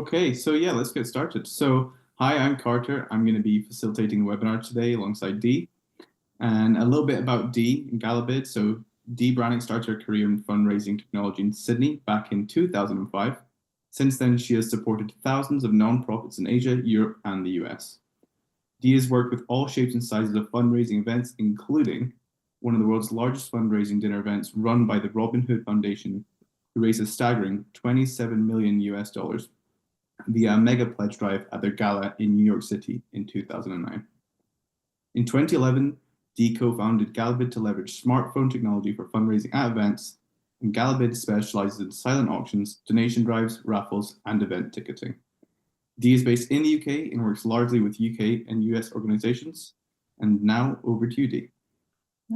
Okay, so yeah, let's get started. So, hi, I'm Carter. I'm going to be facilitating the webinar today alongside Dee. And a little bit about Dee and GalaBid. So, Dee Brannick started her career in fundraising technology in Sydney back in 2005. Since then, she has supported thousands of nonprofits in Asia, Europe, and the US. Dee has worked with all shapes and sizes of fundraising events, including one of the world's largest fundraising dinner events run by the Robin Hood Foundation, who raised a staggering $27 million US via a mega pledge drive at their gala in New York City in 2009. In 2011, Dee co-founded GalaBid to leverage smartphone technology for fundraising at events, and GalaBid specializes in silent auctions, donation drives, raffles, and event ticketing. Dee is based in the UK and works largely with UK and US organizations. And now over to you, Dee.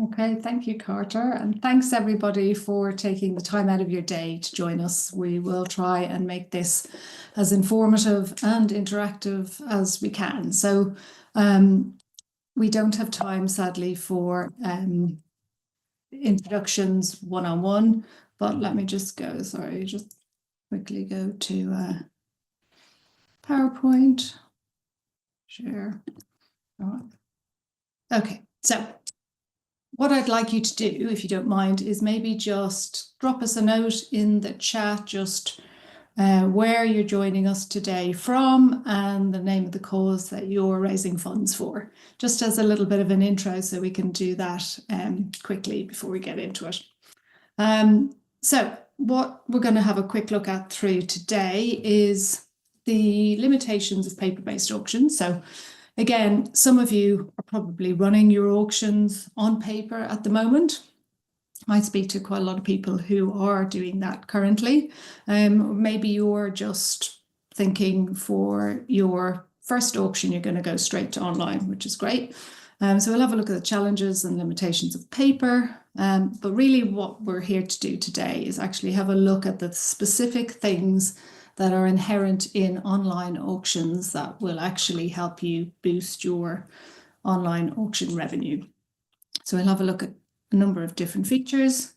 Okay, thank you, Carter. And thanks everybody for taking the time out of your day to join us. We will try and make this as informative and interactive as we can. So we don't have time, sadly, for introductions one-on-one, but let me just go, just quickly go to PowerPoint, share. Okay, so what I'd like you to do, if you don't mind, is maybe just drop us a note in the chat, just where you're joining us today from and the name of the cause that you're raising funds for, just as a little bit of an intro so we can do that quickly before we get into it. So what we're going to have a quick look at through today is the limitations of paper-based auctions. So again, some of you are probably running your auctions on paper at the moment. I speak to quite a lot of people who are doing that currently. Maybe you're just thinking for your first auction, you're going to go straight to online, which is great. So we'll have a look at the challenges and limitations of paper. But really what we're here to do today is actually have a look at the specific things that are inherent in online auctions that will actually help you boost your online auction revenue. So we'll have a look at a number of different features.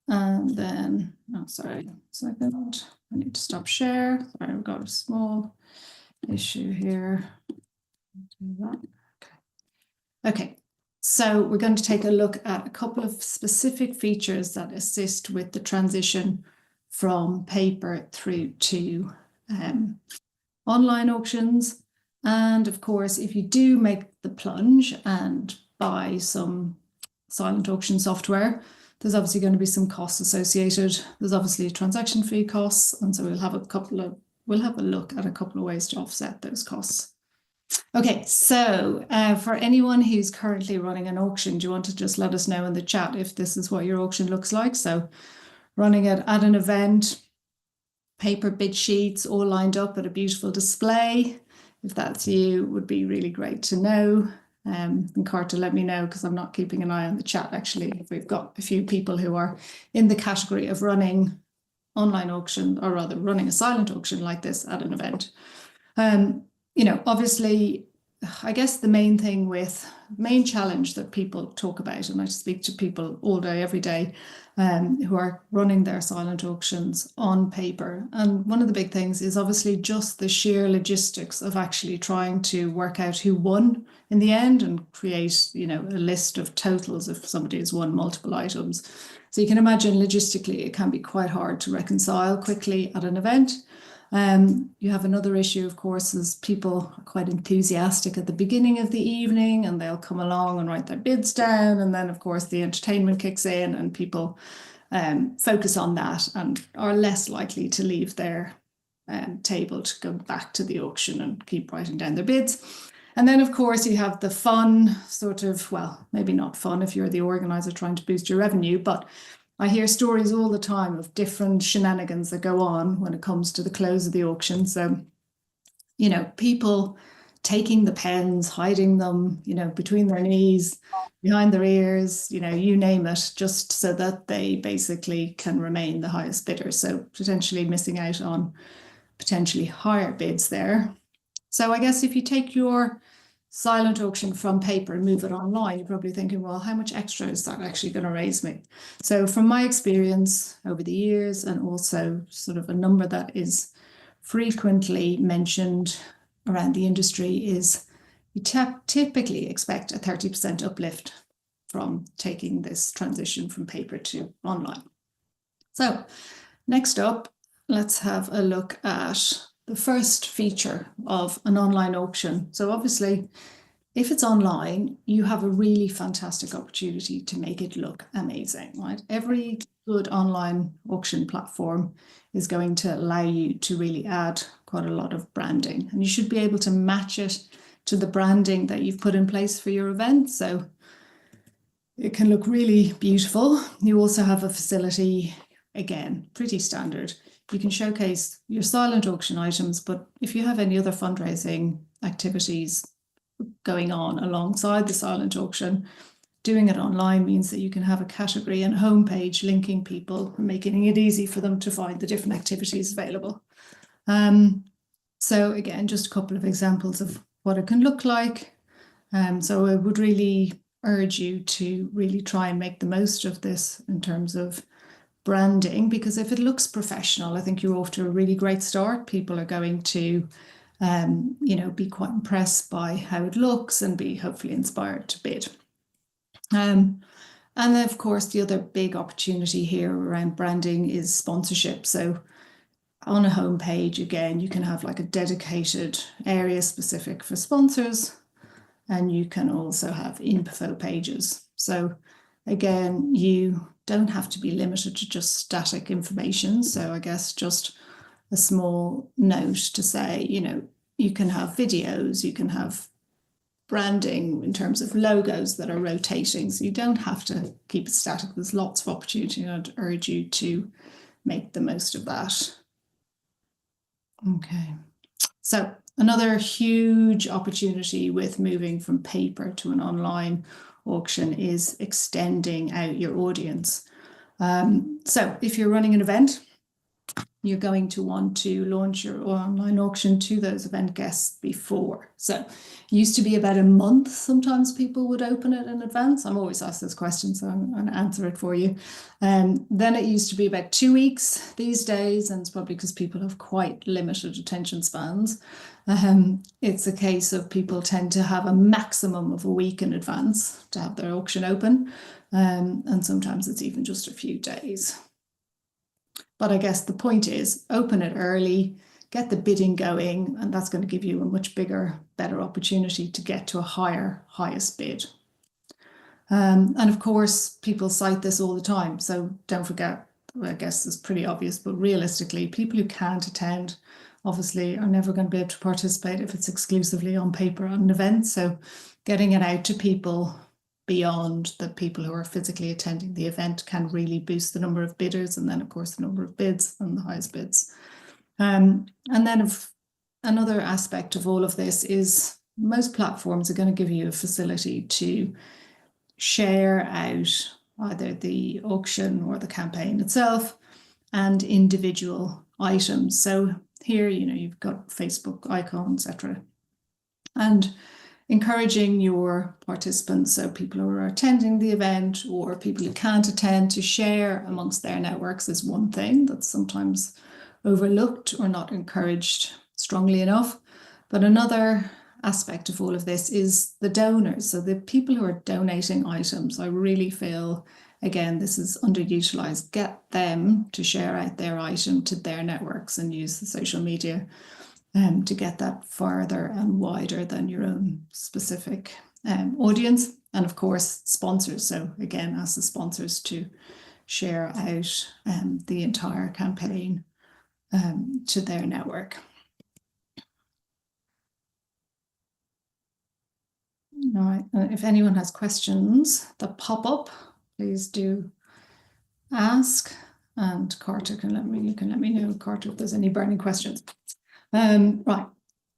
And then, oh, sorry, second, I need to stop share. Sorry, I've got a small issue here. Do that. Okay, so we're going to take a look at a couple of specific features that assist with the transition from paper through to online auctions. And of course, if you do make the plunge and buy some silent auction software, there's obviously going to be some costs associated. There's obviously transaction fee costs, and so we'll have a look at a couple of ways to offset those costs. Okay, so for anyone who's currently running an auction, do you want to just let us know in the chat if this is what your auction looks like? So running it at an event, paper bid sheets all lined up at a beautiful display. If that's you, it would be really great to know. And Carter, let me know, because I'm not keeping an eye on the chat actually. If we've got a few people who are in the category of running online auction, or rather running a silent auction like this at an event. You know, obviously, I guess the main challenge that people talk about, and I speak to people all day, every day, who are running their silent auctions on paper. And one of the big things is obviously just the sheer logistics of actually trying to work out who won in the end and create, you know, a list of totals if somebody has won multiple items. So you can imagine logistically, it can be quite hard to reconcile quickly at an event. You have another issue, of course, is people are quite enthusiastic at the beginning of the evening and they'll come along and write their bids down. And then, of course, the entertainment kicks in and people focus on that and are less likely to leave their table to go back to the auction and keep writing down their bids. And then, of course, you have the fun sort of, well, maybe not fun if you're the organizer trying to boost your revenue, but I hear stories all the time of different shenanigans that go on when it comes to the close of the auction. So, you know, people taking the pens, hiding them, you know, between their knees, behind their ears, you know, you name it, just so that they basically can remain the highest bidder. So potentially missing out on potentially higher bids there. So I guess if you take your silent auction from paper and move it online, you're probably thinking, well, how much extra is that actually going to raise me? So from my experience over the years, and also sort of a number that is frequently mentioned around the industry is you typically expect a 30% uplift from taking this transition from paper to online. So next up, let's have a look at the first feature of an online auction. So obviously, if it's online, you have a really fantastic opportunity to make it look amazing, right? Every good online auction platform is going to allow you to really add quite a lot of branding, and you should be able to match it to the branding that you've put in place for your event. So it can look really beautiful. You also have a facility, again, pretty standard. You can showcase your silent auction items, but if you have any other fundraising activities going on alongside the silent auction, doing it online means that you can have a category and homepage linking people, making it easy for them to find the different activities available. So again, just a couple of examples of what it can look like. So I would really urge you to really try and make the most of this in terms of branding, because if it looks professional, I think you're off to a really great start. People are going to be quite impressed by how it looks and be hopefully inspired to bid. And then, of course, the other big opportunity here around branding is sponsorship. So on a homepage, again, you can have like a dedicated area specific for sponsors, and you can also have info pages. So again, you don't have to be limited to just static information. So I guess just a small note to say, you can have videos, you can have branding in terms of logos that are rotating. So you don't have to keep it static. There's lots of opportunity, and I'd urge you to make the most of that. Okay. So another huge opportunity with moving from paper to an online auction is extending out your audience. So if you're running an event, you're going to want to launch your online auction to those event guests before. So it used to be about a month. Sometimes people would open it in advance. I'm always asked this question, so I'm going to answer it for you. Then it used to be about 2 weeks these days, and it's probably because people have quite limited attention spans. It's a case of people tend to have a maximum of a week in advance to have their auction open. And sometimes it's even just a few days. But I guess the point is open it early, get the bidding going, and that's going to give you a much bigger, better opportunity to get to a highest bid. And of course, people cite this all the time. So don't forget, I guess it's pretty obvious, but realistically, people who can't attend obviously are never going to be able to participate if it's exclusively on paper at an event. So getting it out to people beyond the people who are physically attending the event can really boost the number of bidders, and then of course the number of bids and the highest bids. And then another aspect of all of this is most platforms are going to give you a facility to share out either the auction or the campaign itself and individual items. So here, you've got Facebook icons, etc. And encouraging your participants, so people who are attending the event or people who can't attend, to share amongst their networks is one thing that's sometimes overlooked or not encouraged strongly enough. But another aspect of all of this is the donors. So the people who are donating items, I really feel, again, this is underutilized. Get them to share out their item to their networks and use the social media to get that farther and wider than your own specific audience. And of course, sponsors. So again, ask the sponsors to share out the entire campaign to their network. All right, if anyone has questions that pop up, please do ask, and Carter you can let me know, Carter, if there's any burning questions. Right,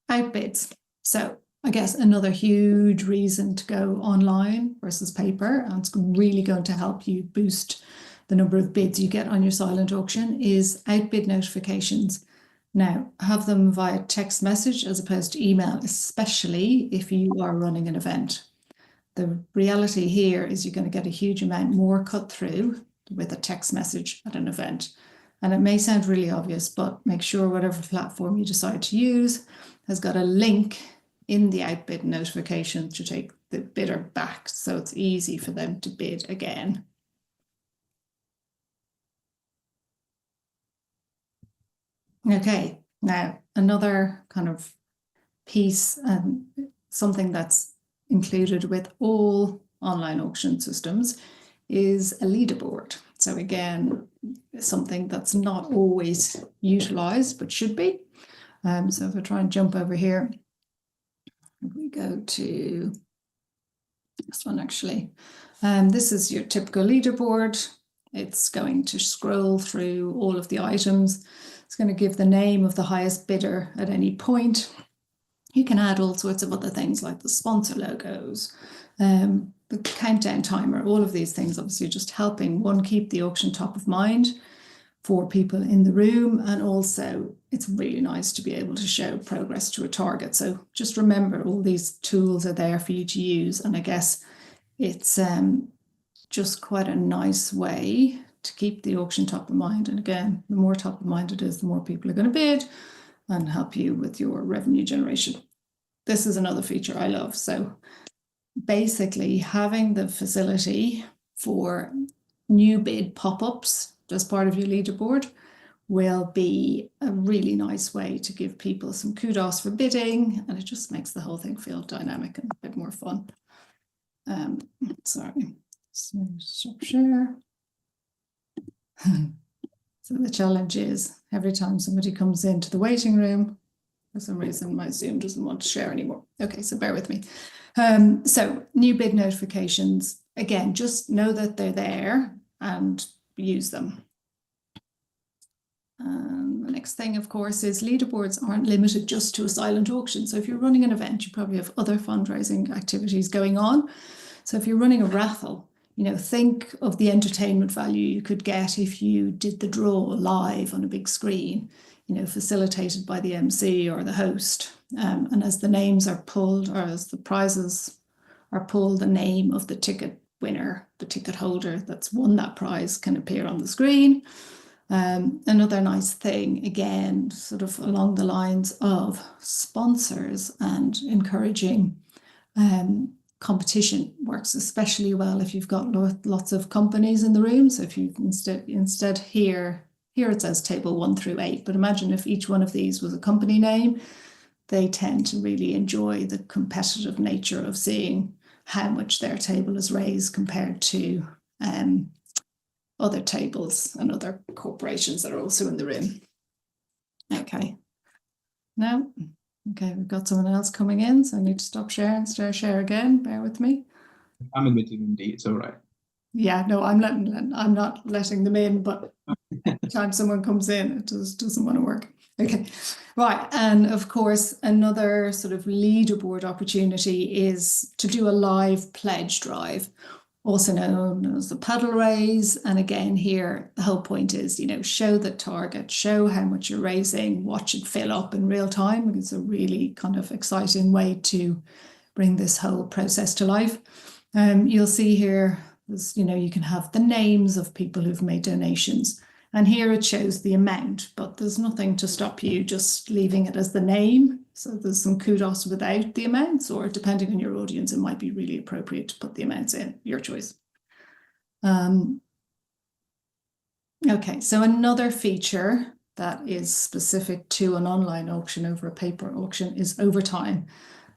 outbids. So I guess another huge reason to go online versus paper, and it's really going to help you boost the number of bids you get on your silent auction, is outbid notifications. Now, have them via text message as opposed to email, especially if you are running an event. The reality here is you're going to get a huge amount more cut through with a text message at an event. And it may sound really obvious, but make sure whatever platform you decide to use has got a link in the outbid notification to take the bidder back, so it's easy for them to bid again. Okay, now another kind of piece and something that's included with all online auction systems is a leaderboard. So again, something that's not always utilized, but should be. So if I try and jump over here, if we go to this one actually, this is your typical leaderboard. It's going to scroll through all of the items. It's going to give the name of the highest bidder at any point. You can add all sorts of other things like the sponsor logos, the countdown timer, all of these things, obviously just helping, one, keep the auction top of mind for people in the room, and also it's really nice to be able to show progress to a target. So just remember, all these tools are there for you to use, and I guess it's just quite a nice way to keep the auction top of mind. And again, the more top of mind it is, the more people are going to bid and help you with your revenue generation. This is another feature I love. So basically having the facility for new bid pop-ups as part of your leaderboard will be a really nice way to give people some kudos for bidding, and it just makes the whole thing feel dynamic and a bit more fun. Sorry, so stop share. So the challenge is every time somebody comes into the waiting room, for some reason my Zoom doesn't want to share anymore. Okay, so bear with me. So new bid notifications, again, just know that they're there and use them. The next thing, of course, is leaderboards aren't limited just to a silent auction. So if you're running an event, you probably have other fundraising activities going on. So if you're running a raffle, you know, think of the entertainment value you could get if you did the draw live on a big screen, you know, facilitated by the MC or the host. And as the names are pulled, or as the prizes are pulled, the name of the ticket winner, the ticket holder that's won that prize, can appear on the screen. Another nice thing, again, sort of along the lines of sponsors and encouraging competition, works especially well if you've got lots of companies in the room. So if you instead here it says table 1 through 8, but imagine if each one of these was a company name. They tend to really enjoy the competitive nature of seeing how much their table is raised compared to other tables and other corporations that are also in the room. Okay. Now, okay, we've got someone else coming in, so I need to stop sharing, share again. Bear with me. I'm admitting indeed, it's all right. Yeah, no, I'm not letting them in, but every time someone comes in, it just doesn't want to work. Okay, right. And of course, another sort of leaderboard opportunity is to do a live pledge drive, also known as the paddle raise. And again, here, the whole point is, you know, show the target, show how much you're raising, watch it fill up in real time. It's a really kind of exciting way to bring this whole process to life. You'll see here, you know, you can have the names of people who've made donations. And here it shows the amount, but there's nothing to stop you just leaving it as the name. So there's some kudos without the amounts, or depending on your audience, it might be really appropriate to put the amounts in, your choice. Okay, so another feature that is specific to an online auction over a paper auction is overtime.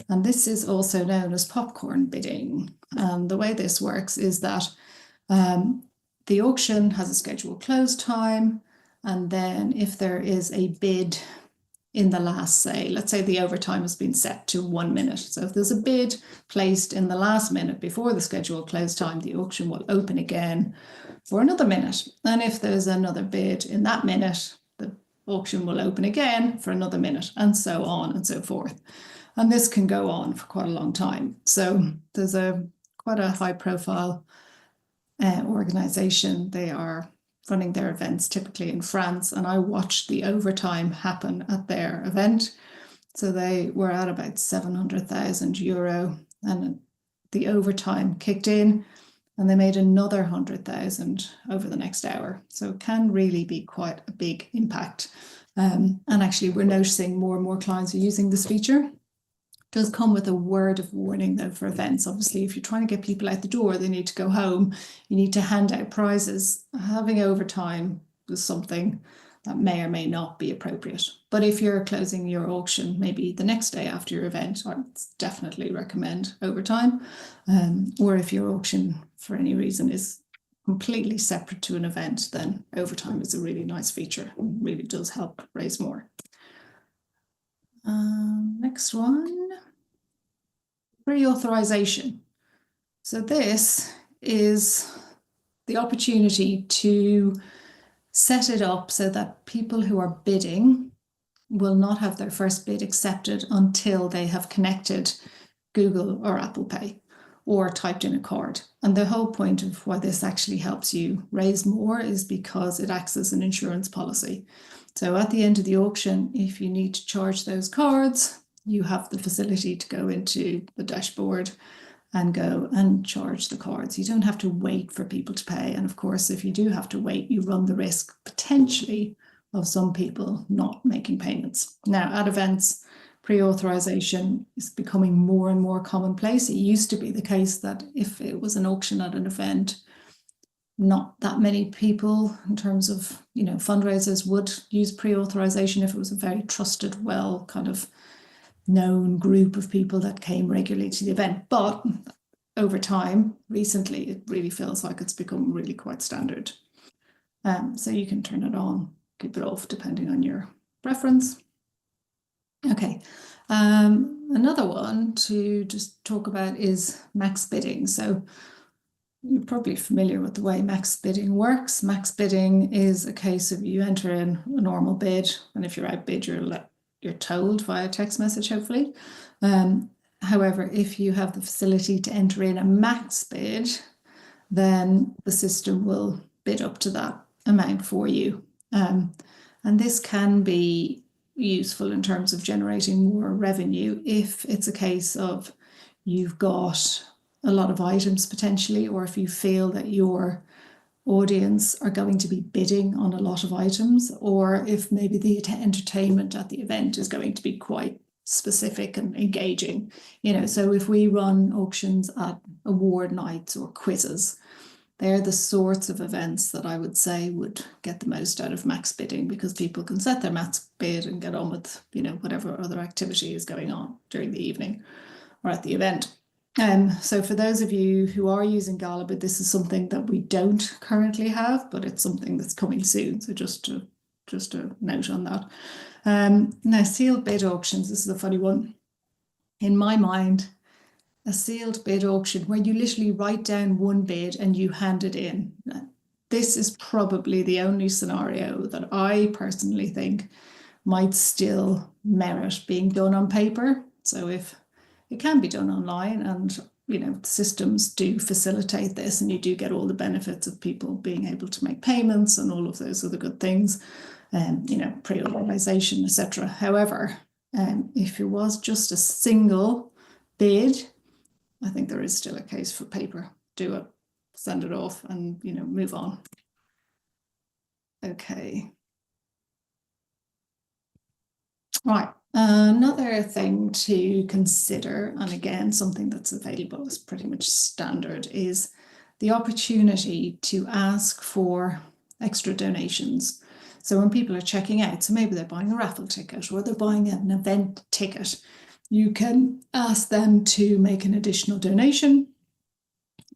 And this is also known as popcorn bidding. The way this works is that the auction has a scheduled close time, and then if there is a bid in the last, say, let's say the overtime has been set to 1 minute. So if there's a bid placed in the last minute before the scheduled close time, the auction will open again for another minute. And if there's another bid in that minute, the auction will open again for another minute, and so on and so forth. And this can go on for quite a long time. So there's quite a high profile organization. They are running their events typically in France, and I watched the overtime happen at their event. So they were at about €700,000, and the overtime kicked in and they made another 100,000 over the next hour. So it can really be quite a big impact. And actually, we're noticing more and more clients are using this feature. Does come with a word of warning though for events. Obviously, if you're trying to get people out the door, they need to go home, you need to hand out prizes. Having overtime is something that may or may not be appropriate. But if you're closing your auction maybe the next day after your event, I would definitely recommend overtime. Or if your auction for any reason is completely separate to an event, then overtime is a really nice feature and really does help raise more. Next one, pre-authorization. So this is the opportunity to set it up so that people who are bidding will not have their first bid accepted until they have connected Google or Apple Pay or typed in a card. And the whole point of why this actually helps you raise more is because it acts as an insurance policy. So at the end of the auction, if you need to charge those cards, you have the facility to go into the dashboard and go and charge the cards. You don't have to wait for people to pay. And of course, if you do have to wait, you run the risk potentially of some people not making payments. Now, at events, pre-authorization is becoming more and more commonplace. It used to be the case that if it was an auction at an event, not that many people in terms of, fundraisers would use pre-authorization if it was a very trusted, well kind of known group of people that came regularly to the event. But over time, recently, it really feels like it's become really quite standard. So you can turn it on, keep it off, depending on your preference. Okay, another one to just talk about is max bidding. So you're probably familiar with the way max bidding works. Max bidding is a case of you enter in a normal bid, and if you're outbid, you're told via text message, hopefully. However, if you have the facility to enter in a max bid, then the system will bid up to that amount for you. And this can be useful in terms of generating more revenue if it's a case of you've got a lot of items potentially, or if you feel that your audience are going to be bidding on a lot of items, or if maybe the entertainment at the event is going to be quite specific and engaging. So if we run auctions at award nights or quizzes, they're the sorts of events that I would say would get the most out of max bidding, because people can set their max bid and get on with, whatever other activity is going on during the evening or at the event. So for those of you who are using GalaBid, this is something that we don't currently have, but it's something that's coming soon. So just a note on that. Now, sealed bid auctions, this is a funny one. In my mind, a sealed bid auction where you literally write down one bid and you hand it in. This is probably the only scenario that I personally think might still merit being done on paper. So if it can be done online, and systems do facilitate this, and you do get all the benefits of people being able to make payments and all of those other good things, pre-authorization, etc. However, if it was just a single bid, I think there is still a case for paper. Do it, send it off, and move on. Okay. Right. Another thing to consider, and again, something that's available as pretty much standard, is the opportunity to ask for extra donations. So when people are checking out, so maybe they're buying a raffle ticket or they're buying an event ticket, you can ask them to make an additional donation,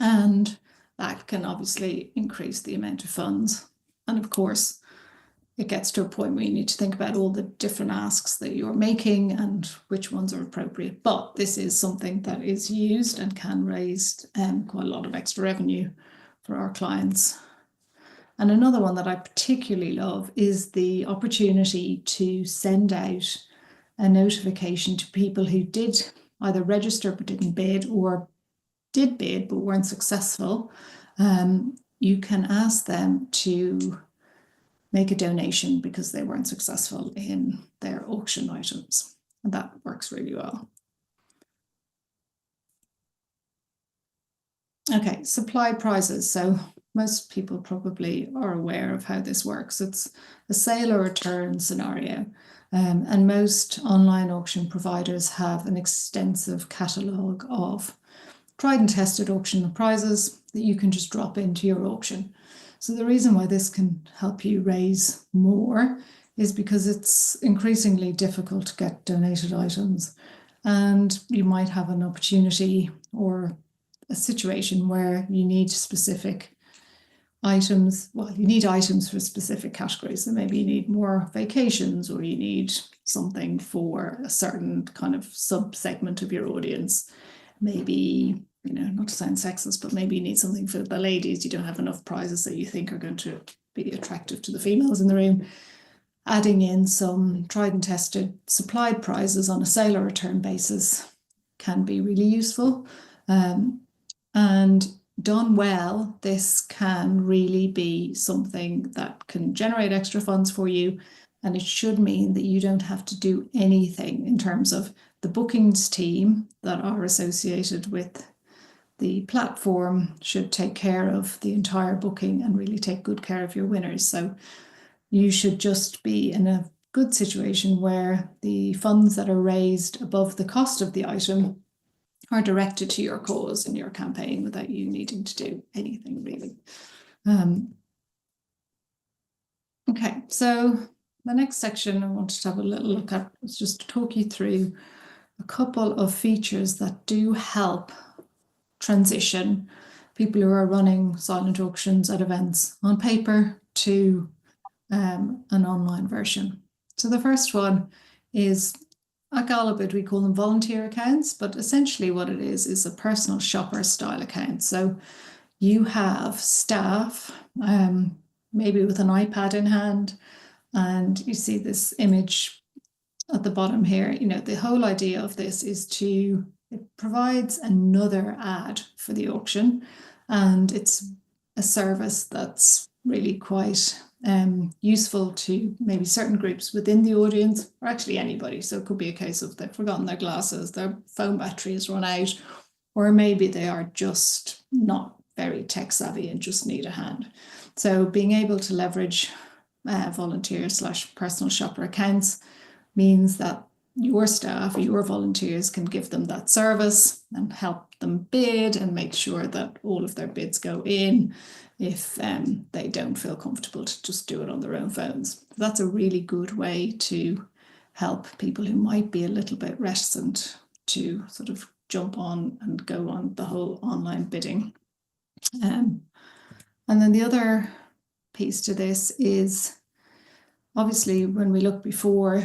and that can obviously increase the amount of funds. And of course, it gets to a point where you need to think about all the different asks that you're making and which ones are appropriate. But this is something that is used and can raise quite a lot of extra revenue for our clients. And another one that I particularly love is the opportunity to send out a notification to people who did either register but didn't bid, or did bid but weren't successful. You can ask them to make a donation because they weren't successful in their auction items. And that works really well. Okay, supply prizes. So most people probably are aware of how this works. It's a sale or return scenario. And most online auction providers have an extensive catalogue of tried and tested auction prizes that you can just drop into your auction. So the reason why this can help you raise more is because it's increasingly difficult to get donated items, and you might have an opportunity or a situation where you need specific items. Well, you need items for specific categories. So maybe you need more vacations, or you need something for a certain kind of sub-segment of your audience. Maybe, not to sound sexist, but maybe you need something for the ladies. You don't have enough prizes that you think are going to be attractive to the females in the room. Adding in some tried and tested supplied prizes on a sale or return basis can be really useful. And done well, this can really be something that can generate extra funds for you. And it should mean that you don't have to do anything in terms of the bookings team that are associated with the platform should take care of the entire booking and really take good care of your winners. So you should just be in a good situation where the funds that are raised above the cost of the item are directed to your cause and your campaign without you needing to do anything really. Okay, so the next section I wanted to have a little look at was just to talk you through a couple of features that do help transition people who are running silent auctions at events on paper to an online version. So the first one is, at GalaBid we call them volunteer accounts, but essentially what it is a personal shopper style account. So you have staff, maybe with an iPad in hand, and you see this image at the bottom here. The whole idea of this is it provides another ad for the auction, and it's a service that's really quite useful to maybe certain groups within the audience, or actually anybody. So it could be a case of they've forgotten their glasses, their phone battery has run out, or maybe they are just not very tech savvy and just need a hand. So being able to leverage volunteer/personal shopper accounts means that your staff, your volunteers can give them that service and help them bid and make sure that all of their bids go in if they don't feel comfortable to just do it on their own phones. That's a really good way to help people who might be a little bit reticent to sort of jump on and go on the whole online bidding. And then the other piece to this is, obviously, when we look before,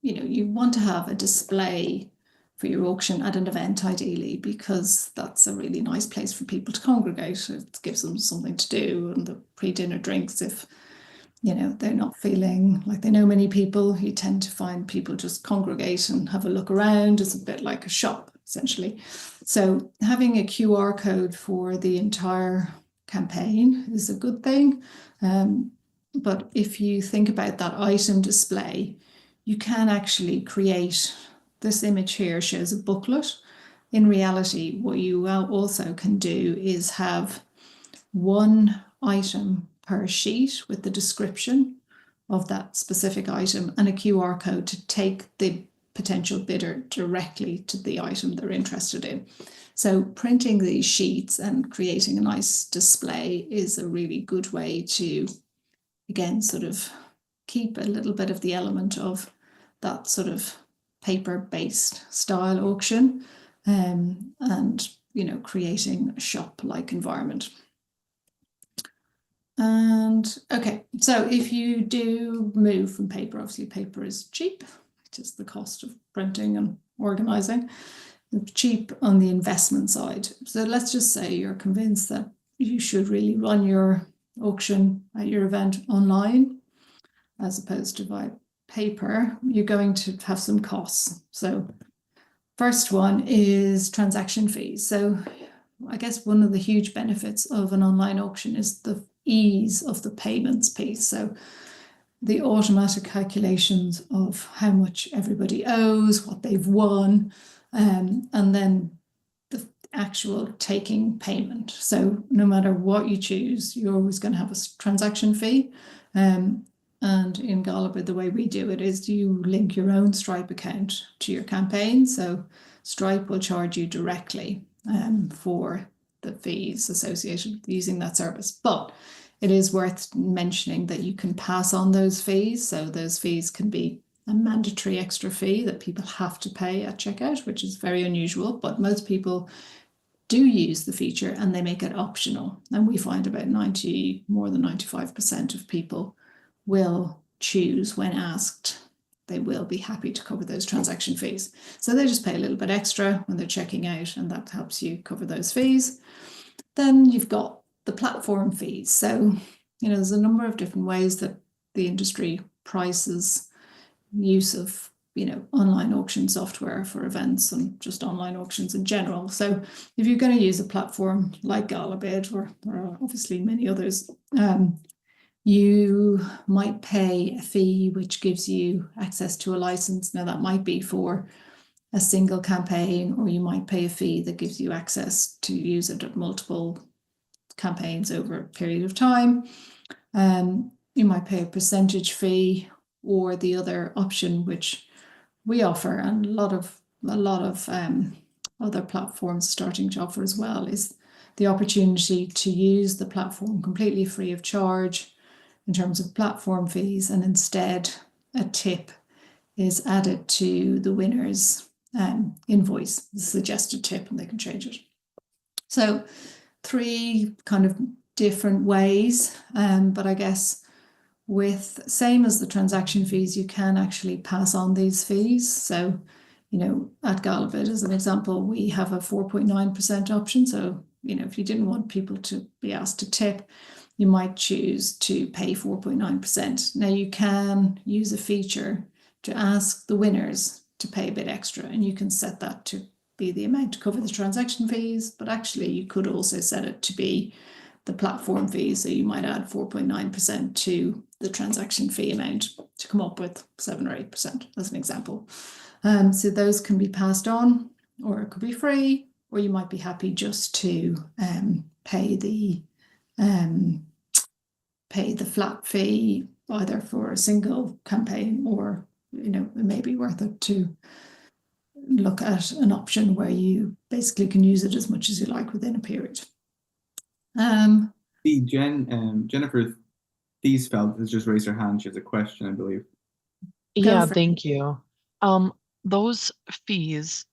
you want to have a display for your auction at an event, ideally, because that's a really nice place for people to congregate. It gives them something to do, and the pre-dinner drinks, if they're not feeling like they know many people, you tend to find people just congregate and have a look around. It's a bit like a shop, essentially. So having a QR code for the entire campaign is a good thing. But if you think about that item display, you can actually create, this image here shows a booklet. In reality, what you also can do is have one item per sheet with the description of that specific item and a QR code to take the potential bidder directly to the item they're interested in. So printing these sheets and creating a nice display is a really good way to, again, sort of keep a little bit of the element of that sort of paper-based style auction, and creating a shop-like environment. And okay, so if you do move from paper, obviously paper is cheap. It is the cost of printing and organizing. It's cheap on the investment side. So let's just say you're convinced that you should really run your auction at your event online as opposed to by paper. You're going to have some costs. So first one is transaction fees. So I guess one of the huge benefits of an online auction is the ease of the payments piece. So the automatic calculations of how much everybody owes, what they've won, and then the actual taking payment. So no matter what you choose, you're always going to have a transaction fee. And in GalaBid, the way we do it is you link your own Stripe account to your campaign. So Stripe will charge you directly for the fees associated with using that service. But it is worth mentioning that you can pass on those fees. So those fees can be a mandatory extra fee that people have to pay at checkout, which is very unusual, but most people do use the feature and they make it optional. And we find about more than 95% of people will choose when asked, they will be happy to cover those transaction fees. So they just pay a little bit extra when they're checking out, and that helps you cover those fees. Then you've got the platform fees. So, there's a number of different ways that the industry prices use of online auction software for events and just online auctions in general. So if you're going to use a platform like GalaBid or obviously many others, you might pay a fee which gives you access to a license. Now that might be for a single campaign, or you might pay a fee that gives you access to use it at multiple campaigns over a period of time. You might pay a percentage fee, or the other option which we offer, and a lot of other platforms starting to offer as well, is the opportunity to use the platform completely free of charge in terms of platform fees, and instead a tip is added to the winner's invoice, the suggested tip, and they can change it. So 3 kind of different ways, but I guess with same as the transaction fees, you can actually pass on these fees. So, at GalaBid, as an example, we have a 4.9% option. So, if you didn't want people to be asked to tip, you might choose to pay 4.9%. Now you can use a feature to ask the winners to pay a bit extra, and you can set that to be the amount to cover the transaction fees, but actually you could also set it to be the platform fee. So you might add 4.9% to the transaction fee amount to come up with 7 or 8% as an example. So those can be passed on, or it could be free, or you might be happy just to pay the flat fee either for a single campaign, or it may be worth it to look at an option where you basically can use it as much as you like within a period. Jennifer Thiesfeld has just raised her hand. She has a question, I believe. Yeah, thank you. Those fees,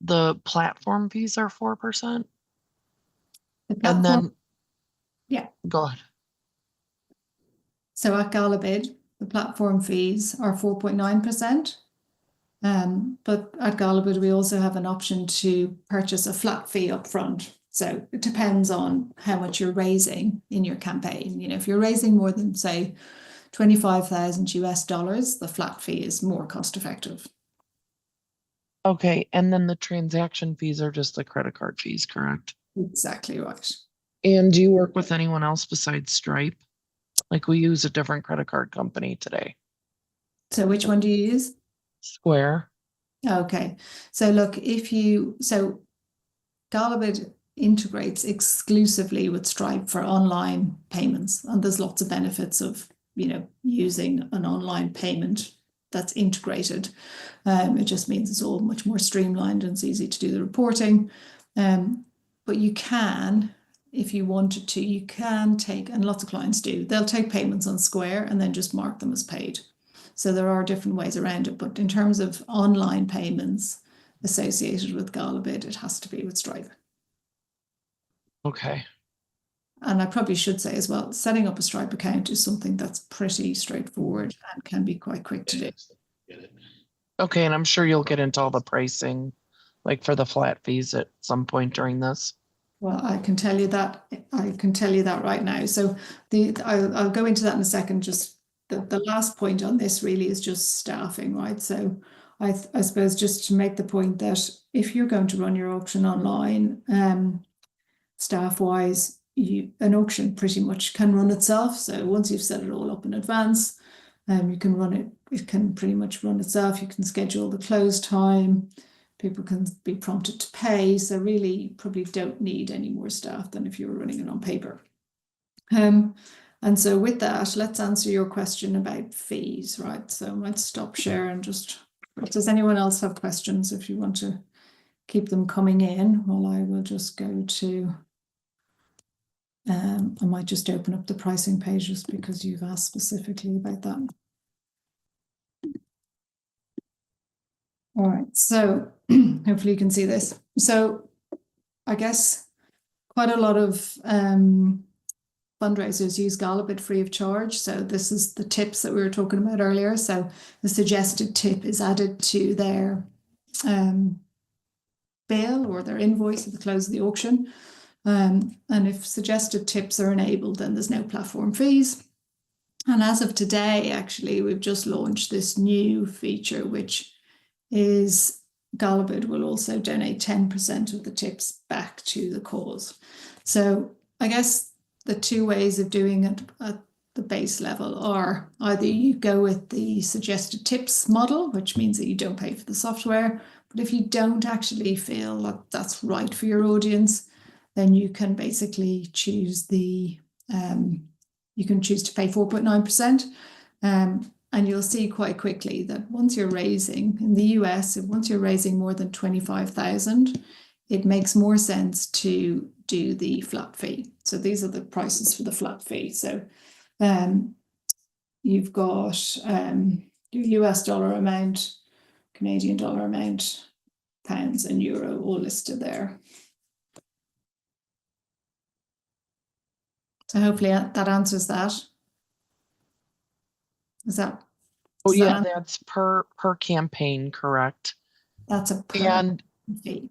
the platform fees are 4%? And then, yeah, go ahead. So at GalaBid, the platform fees are 4.9%. But at GalaBid, we also have an option to purchase a flat fee up front. So it depends on how much you're raising in your campaign. If you're raising more than, say, $25,000 US, the flat fee is more cost effective. Okay, and then the transaction fees are just the credit card fees, correct? Exactly right. And do you work with anyone else besides Stripe? Like, we use a different credit card company today. So which one do you use? Square. Okay, so look, GalaBid integrates exclusively with Stripe for online payments, and there's lots of benefits of using an online payment that's integrated. It just means it's all much more streamlined and it's easy to do the reporting. But you can, if you wanted to, you can take, and lots of clients do, they'll take payments on Square and then just mark them as paid. So there are different ways around it, but in terms of online payments associated with GalaBid, it has to be with Stripe. Okay. And I probably should say as well, setting up a Stripe account is something that's pretty straightforward and can be quite quick to do. Okay, and I'm sure you'll get into all the pricing, like for the flat fees at some point during this. Well, I can tell you that right now. So I'll go into that in a second. Just the last point on this really is just staffing, right? So I suppose just to make the point that if you're going to run your auction online, staff-wise, an auction pretty much can run itself. So once you've set it all up in advance, you can run it. It can pretty much run itself. You can schedule the close time. People can be prompted to pay, so really probably don't need any more staff than if you were running it on paper. And so with that, let's answer your question about fees, right? So I might stop share and just, does anyone else have questions if you want to keep them coming in? Well, I will just go to, I might just open up the pricing pages because you've asked specifically about that. All right, so hopefully you can see this. So I guess quite a lot of fundraisers use GalaBid free of charge. So this is the tips that we were talking about earlier. So the suggested tip is added to their bill or their invoice at the close of the auction. And if suggested tips are enabled, then there's no platform fees. And as of today, actually, we've just launched this new feature, which is GalaBid will also donate 10% of the tips back to the cause. So I guess the two ways of doing it at the base level are either you go with the suggested tips model, which means that you don't pay for the software. But if you don't actually feel that that's right for your audience, then you can basically choose the, you can choose to pay 4.9%. And you'll see quite quickly that once you're raising, in the US, once you're raising more than 25,000, it makes more sense to do the flat fee. So these are the prices for the flat fee. So you've got your US dollar amount, Canadian dollar amount, pounds and euro all listed there. So hopefully that answers that. Is that? Oh yeah, that's per campaign, correct? That's a per And fee.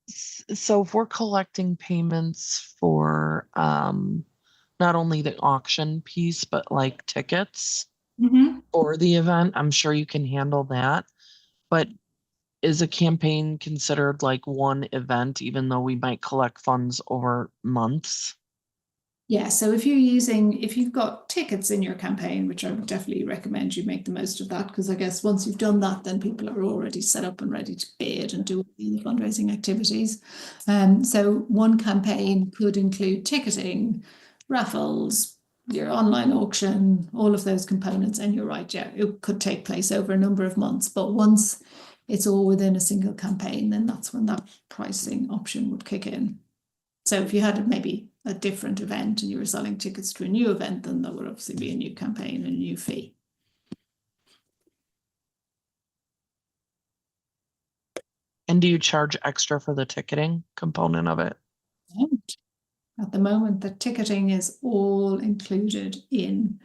so if we're collecting payments for not only the auction piece, but like tickets for the event, I'm sure you can handle that. But is a campaign considered like one event, even though we might collect funds over months? Yeah, so if you've got tickets in your campaign, which I would definitely recommend you make the most of that, because I guess once you've done that, then people are already set up and ready to bid and do the fundraising activities. So one campaign could include ticketing, raffles, your online auction, all of those components. And you're right, yeah, it could take place over a number of months. But once it's all within a single campaign, then that's when that pricing option would kick in. So if you had maybe a different event and you were selling tickets to a new event, then that would obviously be a new campaign and a new fee. And do you charge extra for the ticketing component of it? At the moment, the ticketing is all included in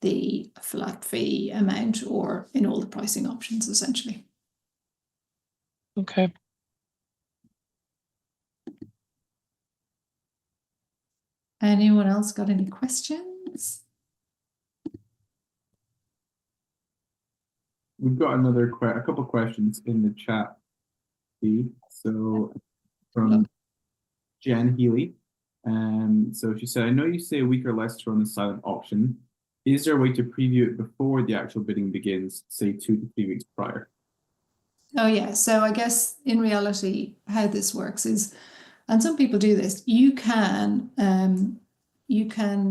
the flat fee amount or in all the pricing options, essentially. Okay. Anyone else got any questions? We've got a couple of questions in the chat feed. So from Jen Healy. So she said, I know you say a week or less to run the silent auction. Is there a way to preview it before the actual bidding begins, say 2 to 3 weeks prior? Oh yeah, so I guess in reality, how this works is, and some people do this, you can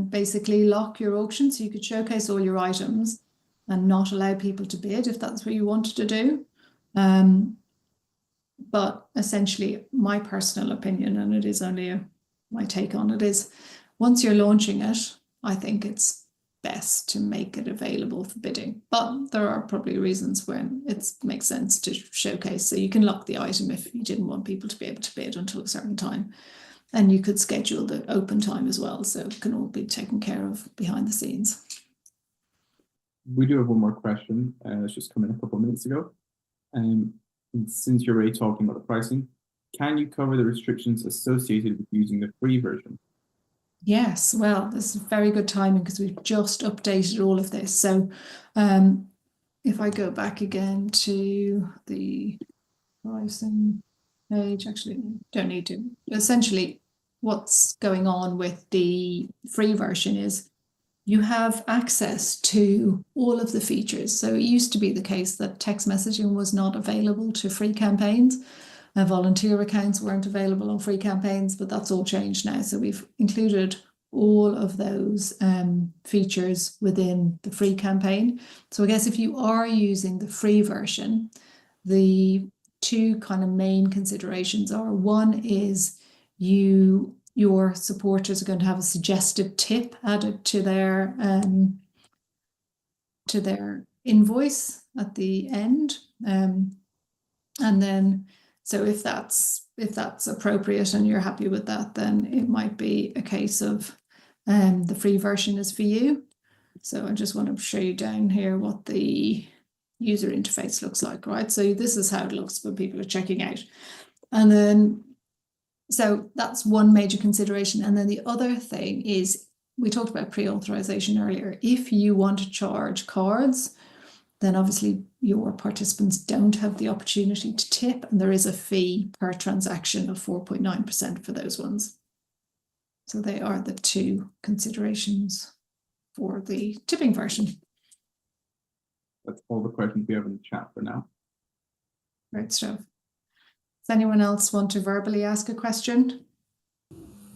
basically lock your auction, so you could showcase all your items and not allow people to bid if that's what you wanted to do. But essentially, my personal opinion, and it is only my take on it, is once you're launching it, I think it's best to make it available for bidding. But there are probably reasons when it makes sense to showcase. So you can lock the item if you didn't want people to be able to bid until a certain time. And you could schedule the open time as well. So it can all be taken care of behind the scenes. We do have one more question. It's just come in a couple of minutes ago. Since you're already talking about the pricing, can you cover the restrictions associated with using the free version? Yes, well, this is very good timing because we've just updated all of this. So if I go back again to the pricing page, actually, don't need to. Essentially, what's going on with the free version is you have access to all of the features. So it used to be the case that text messaging was not available to free campaigns. Volunteer accounts weren't available on free campaigns, but that's all changed now. So we've included all of those features within the free campaign. So I guess if you are using the free version, the two kind of main considerations are, one is your supporters are going to have a suggested tip added to their invoice at the end, and then so if that's appropriate and you're happy with that, then it might be a case of the free version is for you. So I just want to show you down here what the user interface looks like, right? So this is how it looks when people are checking out, and then. So that's one major consideration. And then the other thing is, we talked about pre-authorization earlier. If you want to charge cards, then obviously your participants don't have the opportunity to tip, and there is a fee per transaction of 4.9% for those ones. So they are the two considerations for the tipping version. That's all the questions we have in the chat for now. Great stuff. Does anyone else want to verbally ask a question?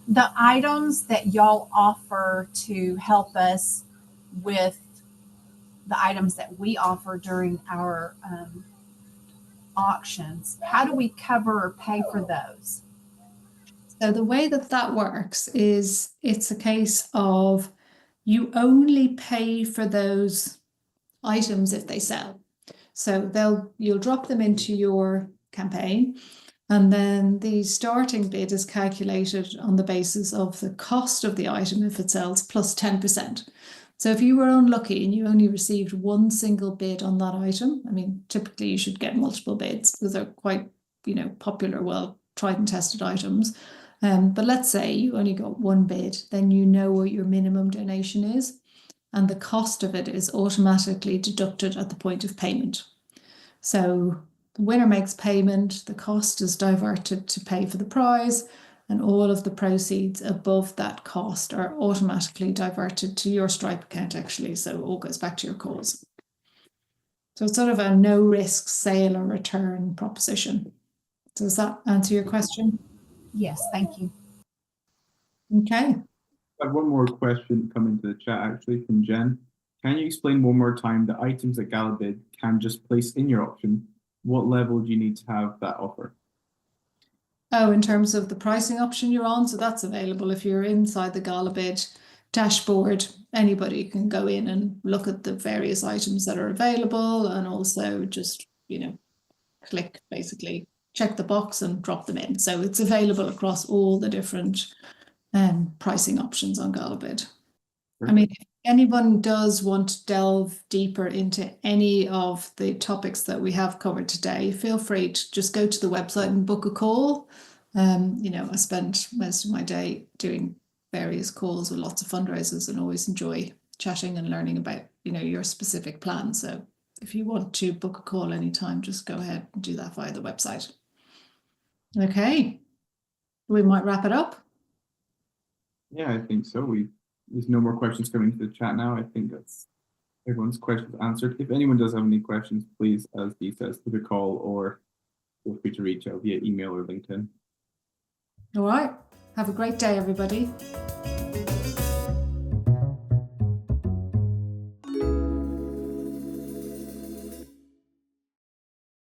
The items that y'all offer to help us with the items that we offer during our auctions, how do we cover or pay for those? So the way that works is it's a case of you only pay for those items if they sell. So you'll drop them into your campaign, and then the starting bid is calculated on the basis of the cost of the item if it sells plus 10%. So if you were unlucky and you only received one single bid on that item, I mean, typically you should get multiple bids because they're quite, popular, well tried and tested items. But let's say you only got one bid, then you know what your minimum donation is, and the cost of it is automatically deducted at the point of payment. So the winner makes payment, the cost is diverted to pay for the prize, and all of the proceeds above that cost are automatically diverted to your Stripe account, actually. So it all goes back to your cause. So it's sort of a no risk sale or return proposition. Does that answer your question? Yes, thank you. Okay. I have one more question come into the chat actually from Jen. Can you explain one more time the items that GalaBid can just place in your auction? What level do you need to have that offer? Oh, in terms of the pricing option you're on, so that's available if you're inside the GalaBid dashboard. Anybody can go in and look at the various items that are available, and also just, click, basically check the box and drop them in. So it's available across all the different pricing options on GalaBid. I mean, if anyone does want to delve deeper into any of the topics that we have covered today, feel free to just go to the website and book a call. I spend most of my day doing various calls with lots of fundraisers and always enjoy chatting and learning about, your specific plan. So if you want to book a call anytime, just go ahead and do that via the website. Okay, we might wrap it up. Yeah, I think so. There's no more questions coming to the chat now. I think that's everyone's questions answered. If anyone does have any questions, please, as Dee says, give a call or feel free to reach out via email or LinkedIn. All right. Have a great day, everybody.